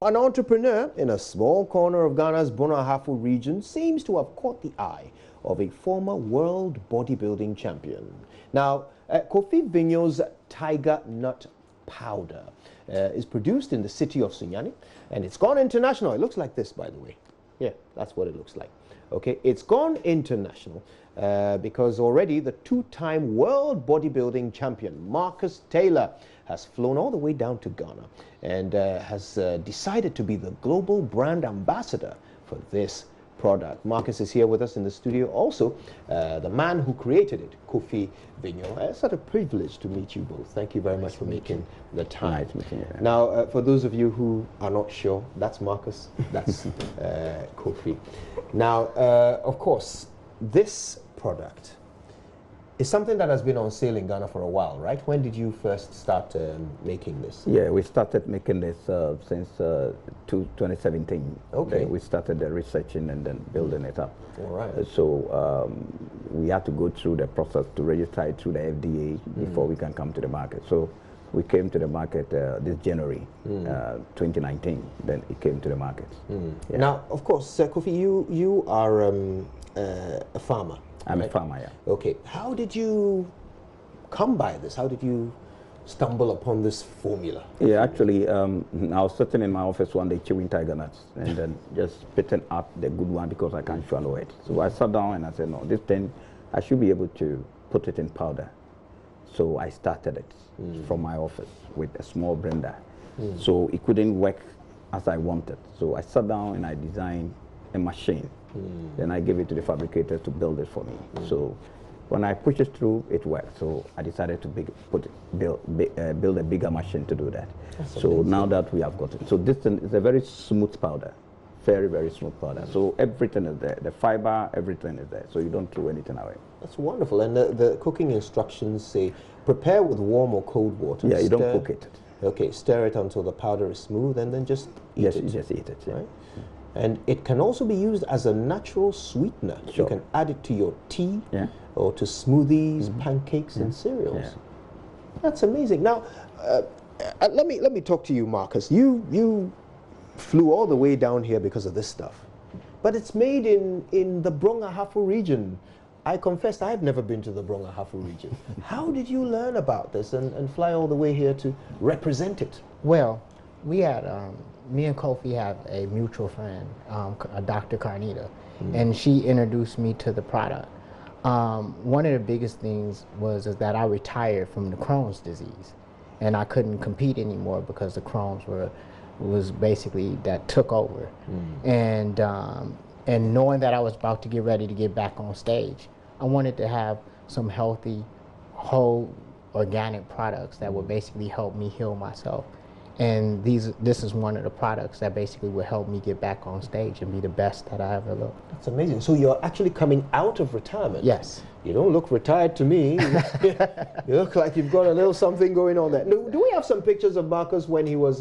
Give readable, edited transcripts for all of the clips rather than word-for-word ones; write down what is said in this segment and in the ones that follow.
An entrepreneur in a small corner of Ghana's Bonahafu region seems to have caught the eye of a former world bodybuilding champion. Now, Kofi Vigno's Tiger Nut Powder is produced in the city of Sunyani, and it's gone international. It looks like this, by the way. Yeah, that's what it looks like. Okay, it's gone international because already the two-time world bodybuilding champion, Marcus Taylor, has flown all the way down to Ghana and has decided to be the global brand ambassador for this product. Marcus is here with us in the studio. Also, the man who created it, Kofi Vigno. It's such a privilege to meet you both. Thank you very much for making the time. Nice meeting you. Now, for those of you who are not sure, that's Marcus, that's Kofi. Now, of course, this product is something that has been on sale in Ghana for a while, right? When did you first start making this? Yeah, we started making this since 2017. Okay. We started researching and then building it up. All right. So we had to go through the process to register it through the FDA before we can come to the market. So we came to the market this January 2019. Then it came to the market. Yeah. Now, of course, Kofi, you are a farmer. I'm right? a farmer, yeah. Okay. How did you come by this? How did you stumble upon this formula? Yeah, actually, I was sitting in my office one day chewing tiger nuts and then just spitting out the good one because I can't swallow it. So I sat down and I said, no, this thing, I should be able to put it in powder. So I started it from my office with a small blender. So it couldn't work as I wanted. So I sat down and I designed a machine. Then I gave it to the fabricators to build it for me. So when I pushed it through, it worked. So I decided to build a bigger machine to do that. So amazing. Now that we have got it. So this thing is a very smooth powder. Very, very smooth powder. So everything is there. The fiber, everything is there. So you don't throw anything away. That's wonderful. And the cooking instructions say, prepare with warm or cold water. Yeah, you don't cook it. Okay, stir it until the powder is smooth and then just eat it. Yes, you just eat it. Yeah. Right? And it can also be used as a natural sweetener. Sure. You can add it to your tea or to smoothies, pancakes, and cereals. Yeah. That's amazing. Now, let me talk to you, Marcus. You flew all the way down here because of this stuff, but it's made in the Bonahafu region. I confess I've never been to the Bonahafu region. How did you learn about this and fly all the way here to represent it? Well, we had me and Kofi have a mutual friend, Dr. Carnita, and she introduced me to the product. One of the biggest things was that I retired from the Crohn's disease, and I couldn't compete anymore because the Crohn's was basically that took over. And knowing that I was about to get ready to get back on stage, I wanted to have some healthy, whole, organic products that would basically help me heal myself. And this is one of the products that basically will help me get back on stage and be the best that I ever look. That's amazing. So you're actually coming out of retirement? Yes. You don't look retired to me. You look like you've got a little something going on there. Do we have some pictures of Marcus when he was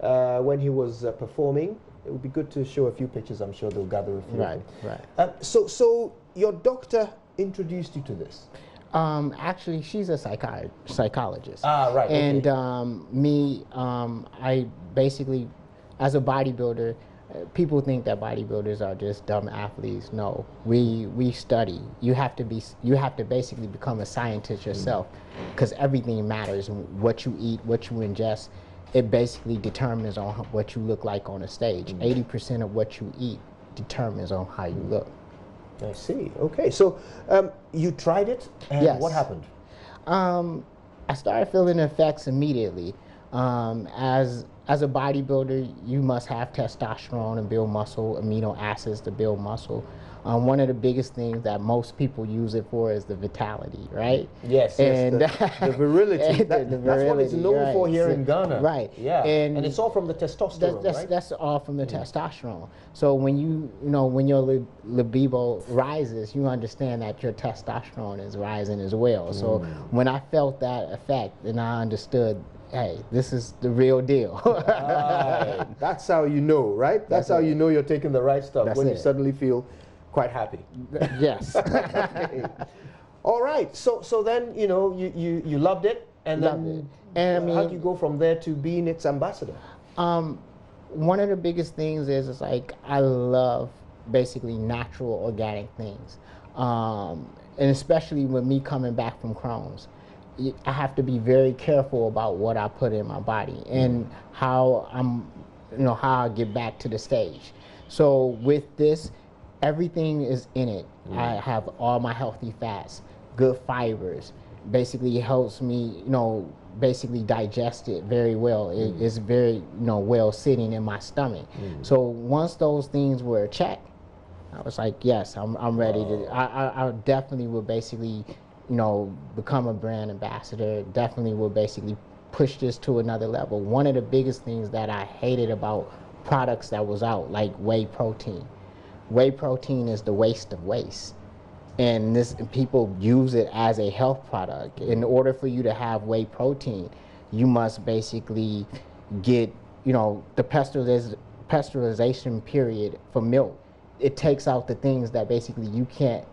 performing? It would be good to show a few pictures. I'm sure they'll gather a few. Right. So your doctor introduced you to this? Actually, she's a psychologist. Ah, right. And okay. I basically, as a bodybuilder, people think that bodybuilders are just dumb athletes. No, we study. You have to basically become a scientist yourself, because everything matters. What you eat, what you ingest, it basically determines on what you look like on a stage. 80% of what you eat determines on how you look. I see. Okay, so you tried it, and yes. What happened? I started feeling the effects immediately. As a bodybuilder, you must have testosterone to build muscle, amino acids to build muscle. One of the biggest things that most people use it for is the vitality, right? Yes, and the virility. That's what it's known for here in Ghana. Right. Yeah. And it's all from the testosterone, right? That's all from the testosterone. So when when your libido rises, you understand that your testosterone is rising as well. So when I felt that effect, then I understood, hey, this is the real deal. Right. That's how you know, right? That's how you know you're taking the right stuff, when you suddenly feel quite happy. Yes. Okay. All right. So then, you loved it, and then And I mean, how do you go from there to being its ambassador? one of the biggest things is like I love basically natural organic things, and especially with me coming back from Crohn's, I have to be very careful about what I put in my body and how how I get back to the stage. So with this, everything is in it. I have all my healthy fats, good fibers. Basically, it helps me, basically digest it very well. It's very, well sitting in my stomach. So once those things were checked, I was like, yes, I'm ready to. I definitely will basically, become a brand ambassador. Definitely will basically push this to another level. One of the biggest things that I hated about products that was out, like whey protein. Whey protein is the waste of waste. And people use it as a health product. In order for you to have whey protein, you must basically get, the pasteurization period for milk. It takes out the things that basically you can't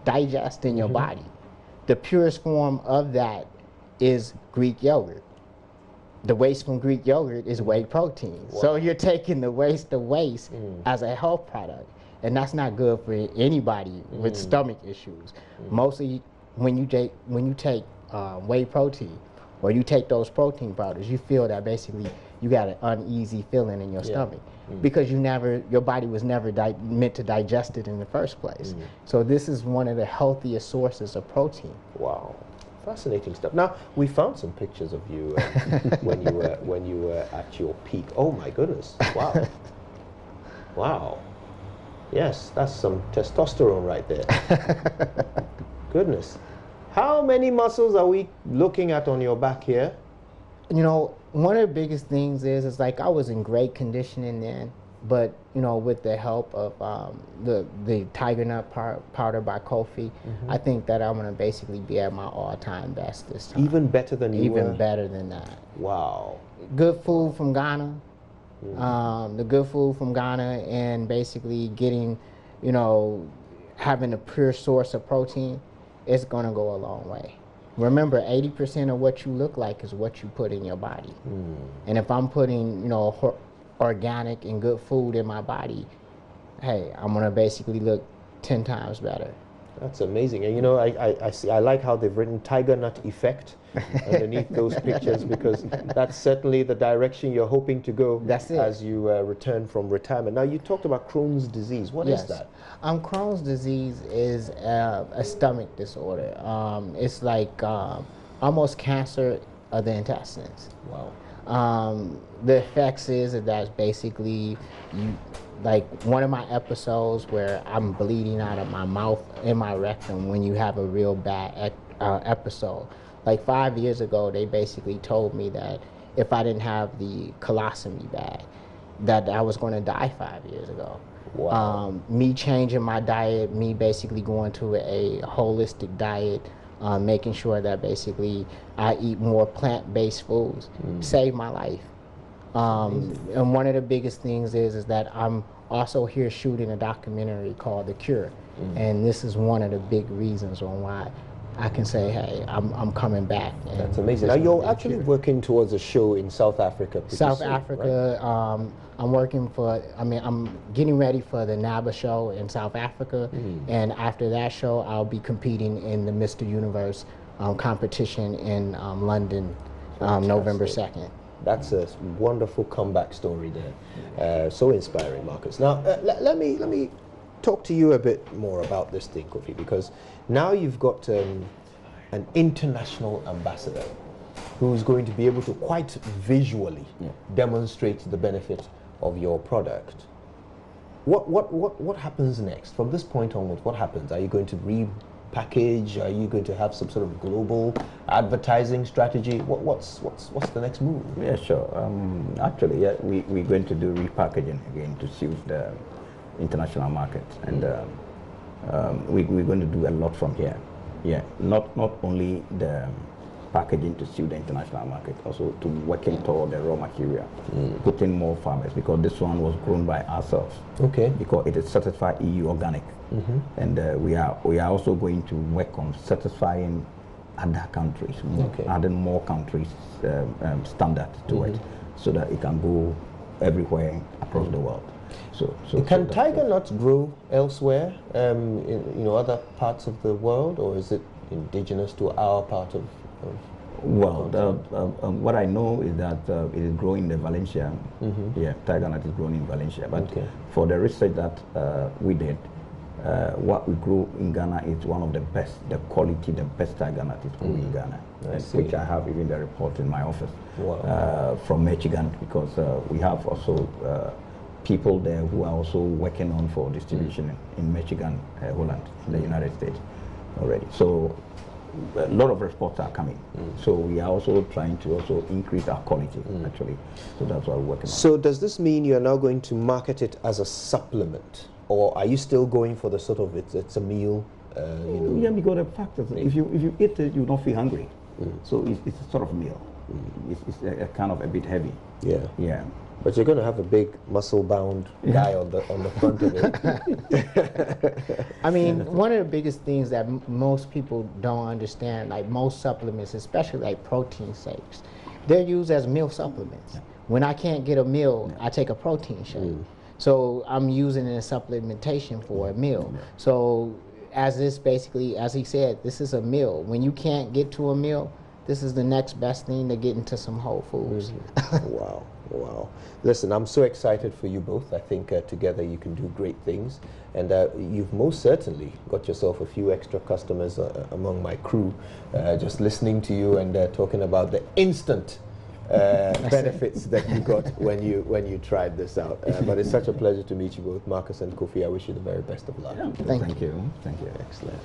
digest in your body. The purest form of that is Greek yogurt. The waste from Greek yogurt is whey protein. Wow. So you're taking the waste of waste as a health product. And that's not good for anybody with stomach issues. Mostly when you take whey protein or you take those protein powders, you feel that basically you got an uneasy feeling in your stomach because your body was never meant to digest it in the first place. So this is one of the healthiest sources of protein. Wow. Fascinating stuff. Now, we found some pictures of you when you were at your peak. Oh my goodness! Wow, wow. Yes, that's some testosterone right there. Goodness, how many muscles are we looking at on your back here? One of the biggest things is like I was in great conditioning then, but with the help of the tiger nut powder by Kofi, I think that I'm gonna basically be at my all-time best this time. Even better than you were? Even better than that. Wow. Good food from Ghana. The good food from Ghana and basically getting, having a pure source of protein, it's gonna go a long way. Remember, 80% of what you look like is what you put in your body. And if I'm putting, organic and good food in my body, hey, I'm gonna basically look 10 times better. That's amazing. And I like how they've written tiger nut effect underneath those pictures, because that's certainly the direction you're hoping to go as you return from retirement. Now, you talked about Crohn's disease. What is that? Crohn's disease is a stomach disorder. It's like almost cancer of the intestines. Wow. The effects is that basically like one of my episodes where I'm bleeding out of my mouth in my rectum when you have a real bad episode. Like 5 years ago, they basically told me that if I didn't have the colostomy bag, that I was going to die 5 years ago. Wow. Me changing my diet, me basically going to a holistic diet, making sure that basically I eat more plant-based foods, saved my life. And one of the biggest things is that I'm also here shooting a documentary called The Cure. And this is one of the big reasons on why I can say, hey, I'm coming back. That's amazing. Now, you're actually working towards a show in South Africa. South Africa, right? I'm getting ready for the NABA show in South Africa. And after that show, I'll be competing in the Mr. Universe competition in London, November 2nd. That's a wonderful comeback story there. So inspiring, Marcus. Now, let me talk to you a bit more about this thing, Kofi, because now you've got an international ambassador who's going to be able to quite visually demonstrate the benefit of your product. What happens next? From this point onwards, what happens? Are you going to repackage? Are you going to have some sort of global advertising strategy? What's the next move? Yeah, sure. Actually, yeah, we're going to do repackaging again to suit the international market, and we're going to do a lot from here. Yeah, not only the packaging to suit the international market, also to working toward the raw material, putting more farmers, because this one was grown by ourselves. Okay. Because it is certified EU organic, and we are also going to work on certifying other countries, adding more countries standard to it, so that it can go everywhere across the world. Can tiger nuts grow elsewhere, in other parts of the world, or is it indigenous to our part of well, what I know is that it is growing in the Valencia. Yeah, tiger nut is grown in Valencia. But for the research that we did, what we grew in Ghana is one of the best, the quality, the best tiger nut is grown in Ghana, which I have even the report in my office from Michigan, because we have also people there who are also working on for distribution in Michigan, Holland, in the United States already. So a lot of reports are coming. So we are also trying to also increase our quality, actually. So that's what we're working on. So does this mean you're now going to market it as a supplement? Or are you still going for the sort of, it's a meal, Yeah, because the fact is, if you eat it, you don't feel hungry. So it's a sort of meal. It's a kind of a bit heavy. Yeah. Yeah. But you're going to have a big muscle-bound guy on the front of it. I mean, one of the biggest things that most people don't understand, like most supplements, especially like protein shakes, they're used as meal supplements. When I can't get a meal, I take a protein shake. So I'm using it as supplementation for a meal. So as this basically, as he said, this is a meal. When you can't get to a meal, this is the next best thing to get into some whole foods. Wow. Wow. Listen, I'm so excited for you both. I think together you can do great things. And you've most certainly got yourself a few extra customers among my crew, just listening to you and talking about the instant benefits that you got when you tried this out. But it's such a pleasure to meet you both, Marcus and Kofi. I wish you the very best of luck. Thank you. Thank you. Excellent.